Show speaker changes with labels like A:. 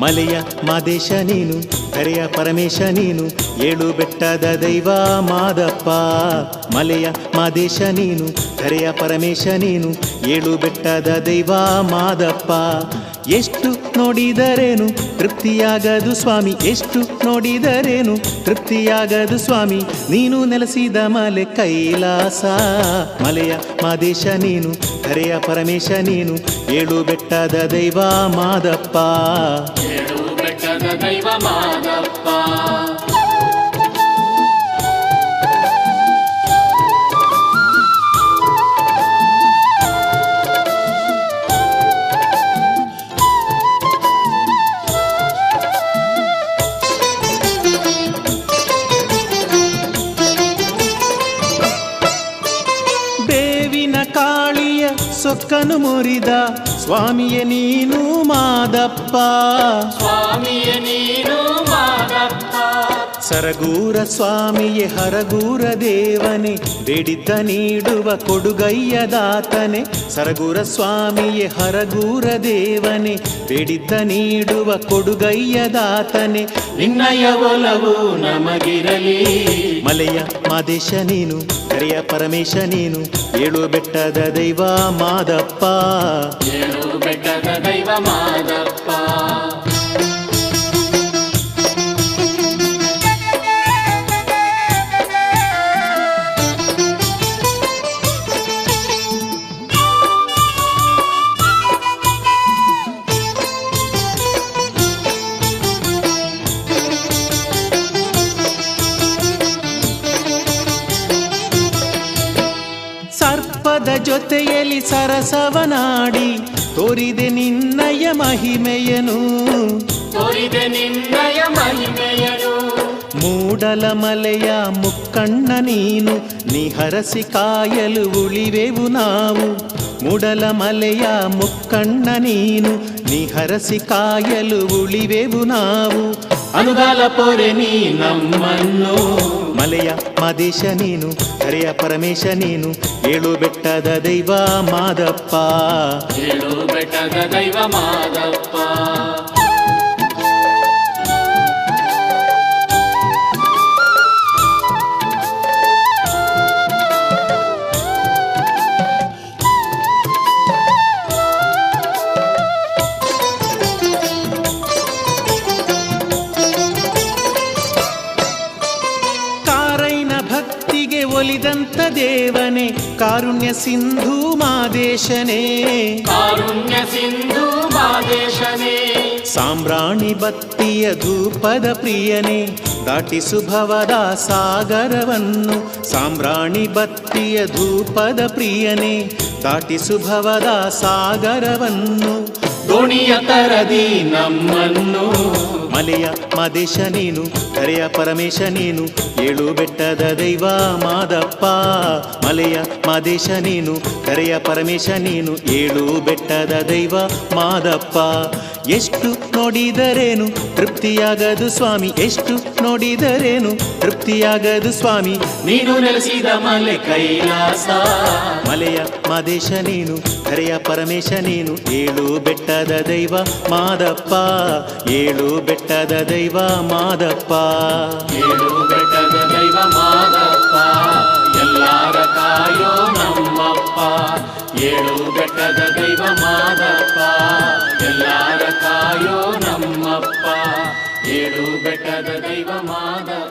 A: ಮಲೆಯ ಮಾದೇಶ ನೀನು, ಕರೆಯ ಪರಮೇಶ ನೀನು, ಏಳು ಬೆಟ್ಟದ ದೈವ ಮಾದಪ್ಪ. ಮಲೆಯ ಮಾದೇಶ ನೀನು, ಕರೆಯ ಪರಮೇಶ ನೀನು, ಏಳು ಬೆಟ್ಟದ ದೈವ ಮಾದಪ್ಪ. ಎಷ್ಟು ನೋಡಿದರೇನು ತೃಪ್ತಿಯಾಗದು ಸ್ವಾಮಿ, ಎಷ್ಟು ನೋಡಿದರೇನು ತೃಪ್ತಿಯಾಗದು ಸ್ವಾಮಿ, ನೀನು ನೆಲೆಸಿದ ಮಲೆ ಕೈಲಾಸ. ಮಲೆಯ ಮಾದೇಶ ನೀನು, ಕರೆಯ ಪರಮೇಶ ನೀನು, ಏಳು ಬೆಟ್ಟದ ದೈವ ಮಾದಪ್ಪ.
B: ಏಳು ಬೆಟ್ಟದ ದೈವ ಮಾದಪ್ಪ.
A: ಕಾಳಿಯ ಸೊಕ್ಕನು ಮುರಿದ ಸ್ವಾಮಿಯೇ ನೀನು ಮಾದಪ್ಪ.
B: ಸ್ವಾಮಿಯೇ ನೀನು ಮಾದಪ್ಪ.
A: ಸರಗೂರ ಸ್ವಾಮಿಯೇ ಹರಗೂರ ದೇವನೇ, ಬೇಡಿದ್ದ ನೀಡುವ ಕೊಡುಗೈಯ ದಾತನೆ. ಸರಗೂರ ಸ್ವಾಮಿಯೇ ಹರಗೂರ ದೇವನೇ, ಬೇಡಿದ್ದ ನೀಡುವ ಕೊಡುಗೈಯ ದಾತನೆ.
B: ನಿನ್ನಯ ಒಲವು ನಮಗಿರಲಿ.
A: ಮಲೆಯ ಮಾದೇಶ ನೀನು, ಕರೆಯ ಪರಮೇಶ ನೀನು, ಏಳು ಬೆಟ್ಟದ ದೈವ ಮಾದಪ್ಪ.
B: ಏಳು ಬೆಟ್ಟದ ದೈವ ಮಾದಪ್ಪ.
A: ಸರ್ಪದ ಜೊತೆಯಲ್ಲಿ ಸರಸವನಾಡಿ ತೋರಿದೆ ನಿನ್ನಯ ಮಹಿಮೆಯನು,
B: ತೋರಿದೆ ನಿನ್ನಯ ಮಹಿಮೆಯನು.
A: ಮೂಡಲ ಮಲೆಯ ಮುಕ್ಕಣ್ಣ ನೀನು, ನೀ ಹರಸಿ ಕಾಯಲು ಉಳಿವೆವು ನಾವು. ಮೂಡಲ ಮಲೆಯ ಮುಕ್ಕಣ್ಣ ನೀನು, ನೀ ಹರಸಿ ಕಾಯಲು ಉಳಿವೆವು ನಾವು.
B: ಅನುಗಾಲ ಪೊರೆ ನೀ ನಮ್ಮನ್ನು.
A: ಮಲೆಯ ಮಾದೇಶ ನೀನು, ಕರೆಯ ಪರಮೇಶ ನೀನು, ಏಳು ಬೆಟ್ಟದ ದೈವ ಮಾದಪ್ಪ.
B: ಏಳು ಬೆಟ್ಟದ ದೈವ ಮಾದಪ್ಪ.
A: ಭಕ್ತಿಗೆ ಒಲಿದಂತ ದೇವನೇ, ಕಾರುಣ್ಯ ಸಿಂಧು ಮಾದೇಶನೇ.
B: ಕಾರುಣ್ಯ ಸಿಂಧು ಮಾದೇಶನೇ.
A: ಸಾಂಬ್ರಾಣಿ ಬತ್ತಿಯ ಧೂಪದ ಪ್ರಿಯನೇ, ದಾಟಿಸು ಭವದ ಸಾಗರವನ್ನು. ಸಾಂಬ್ರಾಣಿ ಬತ್ತಿಯ ಧೂಪದ ಪ್ರಿಯನೇ, ದಾಟಿಸು ಭವದ ಸಾಗರವನ್ನು.
B: ದೋಣಿಯ ತರದಿ ನಮ್ಮನ್ನು.
A: ಮಲೆಯ ಮಾದೇಶ ನೀನು, ಕರೆಯ ಪರಮೇಶ ನೀನು, ಏಳು ಬೆಟ್ಟದ ದೈವ ಮಾದಪ್ಪ. ಮಲೆಯ ಮಾದೇಶ ನೀನು, ಕರೆಯ ಪರಮೇಶ ನೀನು, ಏಳು ಬೆಟ್ಟದ ದೈವ ಮಾದಪ್ಪ. ಎಷ್ಟು ನೋಡಿದರೇನು ತೃಪ್ತಿಯಾಗದು ಸ್ವಾಮಿ, ಎಷ್ಟು ನೋಡಿದರೇನು ತೃಪ್ತಿಯಾಗದು ಸ್ವಾಮಿ,
B: ನೀನು ನೆಲೆಸಿದ ಮಲೆ ಕೈಲಾಸ.
A: ಮಲೆಯ ಮಾದೇಶ ನೀನು, ಕರೆಯ ಪರಮೇಶ ನೀನು, ಏಳು ಬೆಟ್ಟದ ದೈವ ಮಾದಪ್ಪ. ಏಳು ಬೆಟ್ಟದ ದೈವ ಮಾದಪ್ಪ.
B: ಏಳು ಬೆಟ್ಟದ ದೈವ ಮಾದಪ್ಪ. ಎಲ್ಲಾರ ಕಾಯೋ ನಮ್ಮಪ್ಪ. ಏಳು ಬೆಟ್ಟದ ದೈವ ಮಾದಪ್ಪ. ಎಲ್ಲಾರ ಕಾಯೋ ನಮ್ಮಪ್ಪ. ಏಳು ಬೆಟ್ಟದ ದೈವ ಮಾದಪ್ಪ.